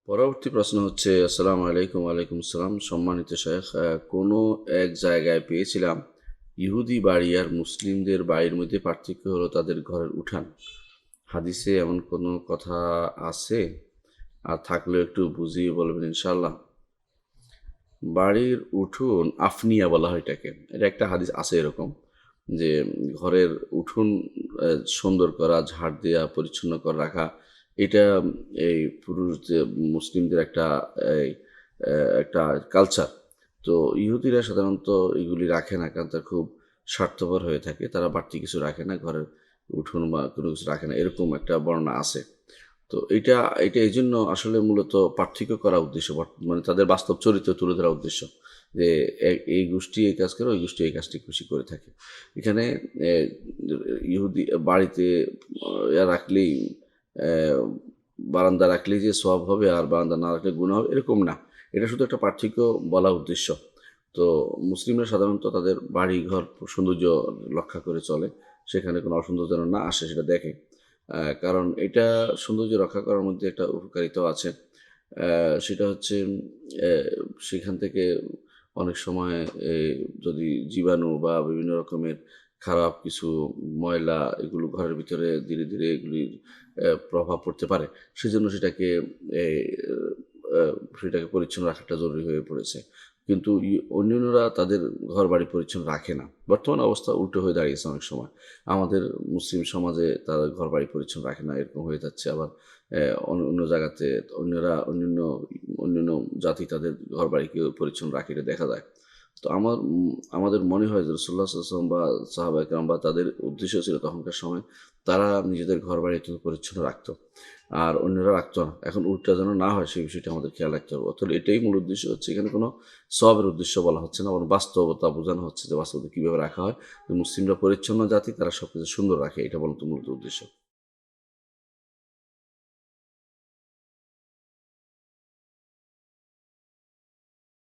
পরবর্তী প্রশ্ন হচ্ছে, আসসালামু আলাইকুম। ওয়ালাইকুম আসসালাম। সম্মানিত শেখ, কোনো এক জায়গায় পেয়েছিলাম ইহুদি বাড়ি আর মুসলিমদের বাড়ির মধ্যে পার্থক্য হলো তাদের ঘরের উঠান। হাদিসে এমন কোনো কথা আছে? আর থাকলেও একটু বুঝিয়ে বলবেন ইনশাল্লাহ। বাড়ির উঠোন আফনিয়া বলা হয় এটাকে। এটা একটা হাদিস আছে এরকম যে ঘরের উঠোন সুন্দর করা, ঝাড় দেওয়া, পরিচ্ছন্ন করে রাখা, এটা এই পুরুষদের, মুসলিমদের একটা কালচার। তো ইহুদিরা সাধারণত এগুলি রাখে না, কারণ তারা খুব স্বার্থপর হয়ে থাকে, তারা বাড়তি কিছু রাখে না, ঘরের উঠোন বা কোনো কিছু রাখে না, এরকম একটা বর্ণনা আছে। তো এটা এটা এই জন্য আসলে মূলত পার্থক্য করা উদ্দেশ্য, মানে তাদের বাস্তব চরিত্র তুলে ধরা উদ্দেশ্য যে এই গোষ্ঠী এই কাজ করে, ওই গোষ্ঠী এই কাজটি খুশি করে থাকে। এখানে ইহুদি বাড়িতে রাখলেই, বারান্দা রাখলেই যে সওয়াব হবে আর বারান্দা না রাখলে গুনাহ হবে, এরকম না। এটা শুধু একটা পার্থক্য বলা উদ্দেশ্য। তো মুসলিমরা সাধারণত তাদের বাড়ি ঘর সৌন্দর্য রক্ষা করে চলে, সেখানে কোনো অসুন্দর যেন না আসে সেটা দেখে। কারণ এটা সৌন্দর্য রক্ষা করার মধ্যে একটা উপকারিতাও আছে। সেটা হচ্ছে সেখান থেকে অনেক সময় যদি জীবাণু বা বিভিন্ন রকমের খারাপ কিছু ময়লা এগুলো ঘরের ভিতরে ধীরে ধীরে এগুলির প্রভাব পড়তে পারে। সেজন্য এ সেটাকে পরিচ্ছন্ন রাখাটা জরুরি হয়ে পড়েছে। কিন্তু অন্যান্যরা তাদের ঘরবাড়ি পরিচ্ছন্ন রাখে না। বর্তমান অবস্থা উল্টো হয়ে দাঁড়িয়েছে অনেক সময়। আমাদের মুসলিম সমাজে তারা ঘরবাড়ি পরিচ্ছন্ন রাখে না, এরকম হয়ে যাচ্ছে। আবার অন্য জায়গাতে অন্যান্য জাতি তাদের ঘরবাড়িকে পরিচ্ছন্ন রাখে, এটা দেখা যায়। তো আমাদের মনে হয় যে রাসূলুল্লাহ সাল্লাল্লাহু আলাইহি ওয়াসাল্লাম বা সাহাবায়ে কেরাম বা তাদের উদ্দেশ্য ছিল তখনকার সময় তারা নিজেদের ঘরবাড়ি একটু পরিচ্ছন্ন রাখতো, আর অন্যরা রাখতো না। এখন উল্টা যেন না হয় সেই বিষয়টা আমাদের খেয়াল রাখতে হবে। অতএব এটাই মূল উদ্দেশ্য হচ্ছে, এখানে কোনো সওয়াবের উদ্দেশ্য বলা হচ্ছে না, বরং বাস্তবতা বোঝানো হচ্ছে যে বাস্তবতা কীভাবে রাখা হয়। মুসলিমরা পরিচ্ছন্ন জাতি, তারা সবকিছু সুন্দর রাখে, এটা বলতো মূলত উদ্দেশ্য।